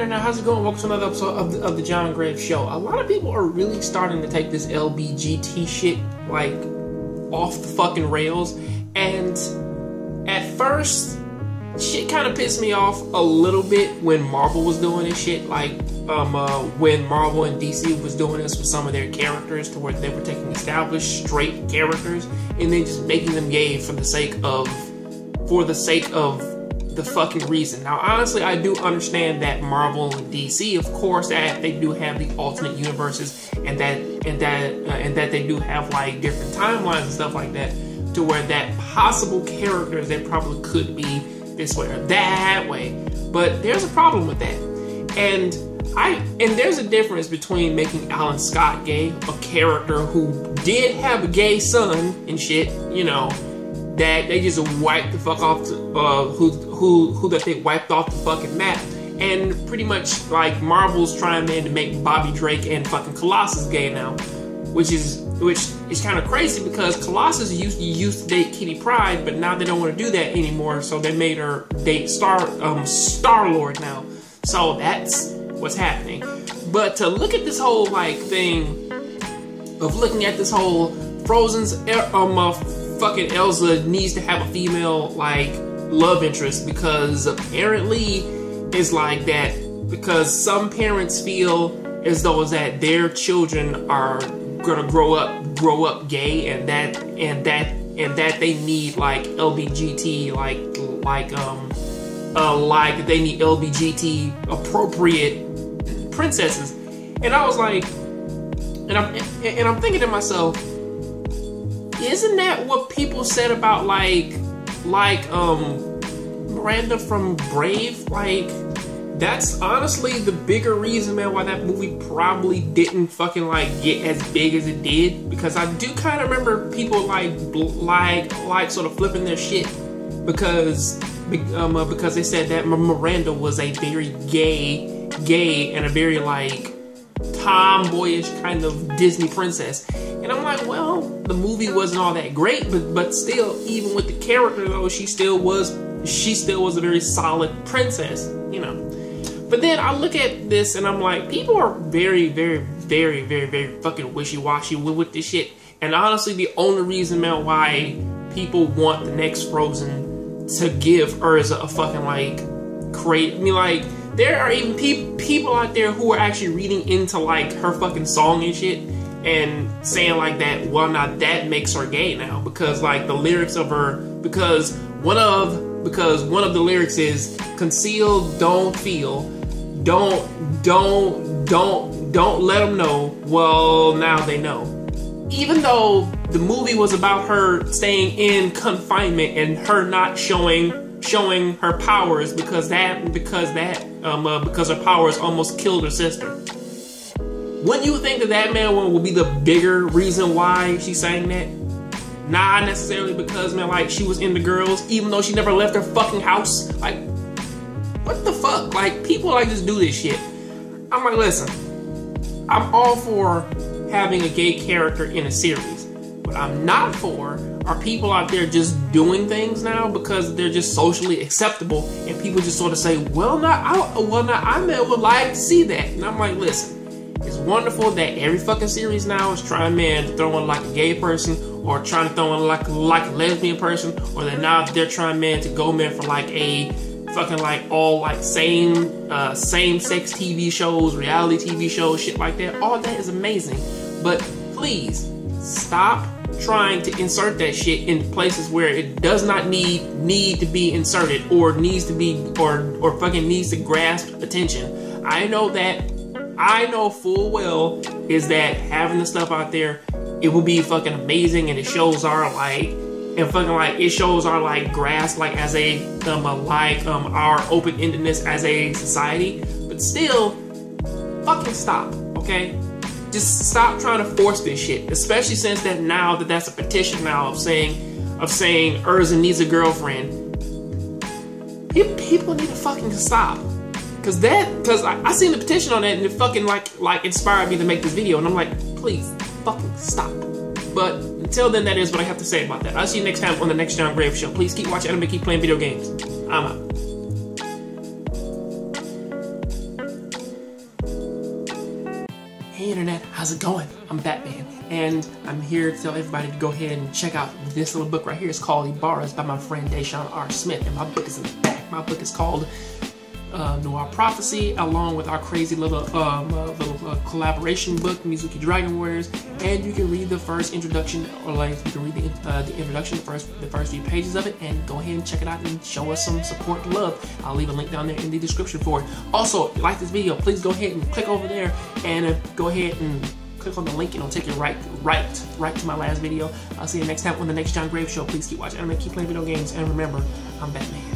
Internet, how's it going? Welcome to another episode of the John Graves Show. A lot of people are really starting to take this LBGT shit, like, off the fucking rails. And at first, shit kind of pissed me off a little bit when Marvel was doing this shit. Like, when Marvel and DC was doing this with some of their characters, to where they were taking established, straight characters and then just making them gay for the sake of the fucking reason. Now, honestly, I do understand that Marvel and DC, of course, that they do have the alternate universes, and that they do have like different timelines and stuff like that, to where that possible characters that probably could be this way or that way. But there's a problem with that, and there's a difference between making Alan Scott gay, a character who did have a gay son and shit, you know, that they just wiped the fuck off, who that they wiped off the fucking map, and pretty much like Marvel's trying, man, to make Bobby Drake and fucking Colossus gay now, which is kind of crazy because Colossus used to date Kitty Pryde, but now they don't want to do that anymore, so they made her date Star-Lord now. So that's what's happening. But to look at this whole like thing of looking at this whole Frozen's fucking Elsa needs to have a female like love interest because apparently it's like that because some parents feel as though is that their children are gonna grow up gay, and that they need like LBGT like they need LBGT appropriate princesses. And I was like, and I'm thinking to myself, isn't that what people said about like Miranda from Brave? Like, that's honestly the bigger reason, man, why that movie probably didn't fucking like get as big as it did. Because I do kind of remember people like sort of flipping their shit because they said that Miranda was a very gay and a very like tomboyish kind of Disney princess. And I'm like, well, the movie wasn't all that great, but still, even with the character though, she still was a very solid princess, you know. But then I look at this and I'm like, people are very, very, very, very, very fucking wishy-washy with this shit. And honestly, the only reason, man, why people want the next Frozen to give Elsa a fucking like I mean, like, there are even people out there who are actually reading into like her fucking song and shit and saying like that, well, now that makes her gay now because like the lyrics of her, because one of the lyrics is conceal, don't feel, don't let them know. Well, now they know. Even though the movie was about her staying in confinement and her not showing her powers because her powers almost killed her sister. Wouldn't you think that man would be the bigger reason why she's saying that? Not necessarily because, man, like, she was into girls, even though she never left her fucking house. Like, what the fuck? Like, people like just do this shit. I'm like, listen, I'm all for having a gay character in a series. What I'm not for are people out there just doing things now because they're just socially acceptable, and people just sort of say, well, I would like to see that. And I'm like, listen, it's wonderful that every fucking series now is trying, man, to throw in like a gay person, or trying to throw in like a lesbian person, or that now they're trying, man, to go, man, for like a fucking like all like same-sex TV shows, reality TV shows, shit like that. All that is amazing, but please stop trying to insert that shit in places where it does not need to be inserted, or needs to be, or fucking needs to grasp attention. I know full well is that having the stuff out there, it will be fucking amazing, and it shows our like, and fucking like, it shows our like grasp, like as a our open-endedness as a society. But still, fucking stop, okay? Just stop trying to force this shit, especially since that now that's a petition now of saying Elsa needs a girlfriend. People need to fucking stop. Cause I seen the petition on that, and it fucking like inspired me to make this video, and I'm like, please fucking stop. But until then, that is what I have to say about that. I'll see you next time on the next John Graves Show. Please keep watching anime, keep playing video games. I'm out. How's it going? I'm Batman, and I'm here to tell everybody to go ahead and check out this little book right here. It's called Ibarra. It's by my friend Deshaun R. Smith, and my book is in the back. My book is called Noir Prophecy, along with our crazy little collaboration book, Mizuki Dragon Warriors. And you can read the first introduction, or like you can read the introduction, the first few pages of it, and go ahead and check it out and show us some support and love. I'll leave a link down there in the description for it. Also, if you like this video, please go ahead and click over there and go ahead and click on the link, and it'll take you right to my last video. I'll see you next time on the next John Graves Show. Please keep watching anime, keep playing video games, and remember, I'm Batman.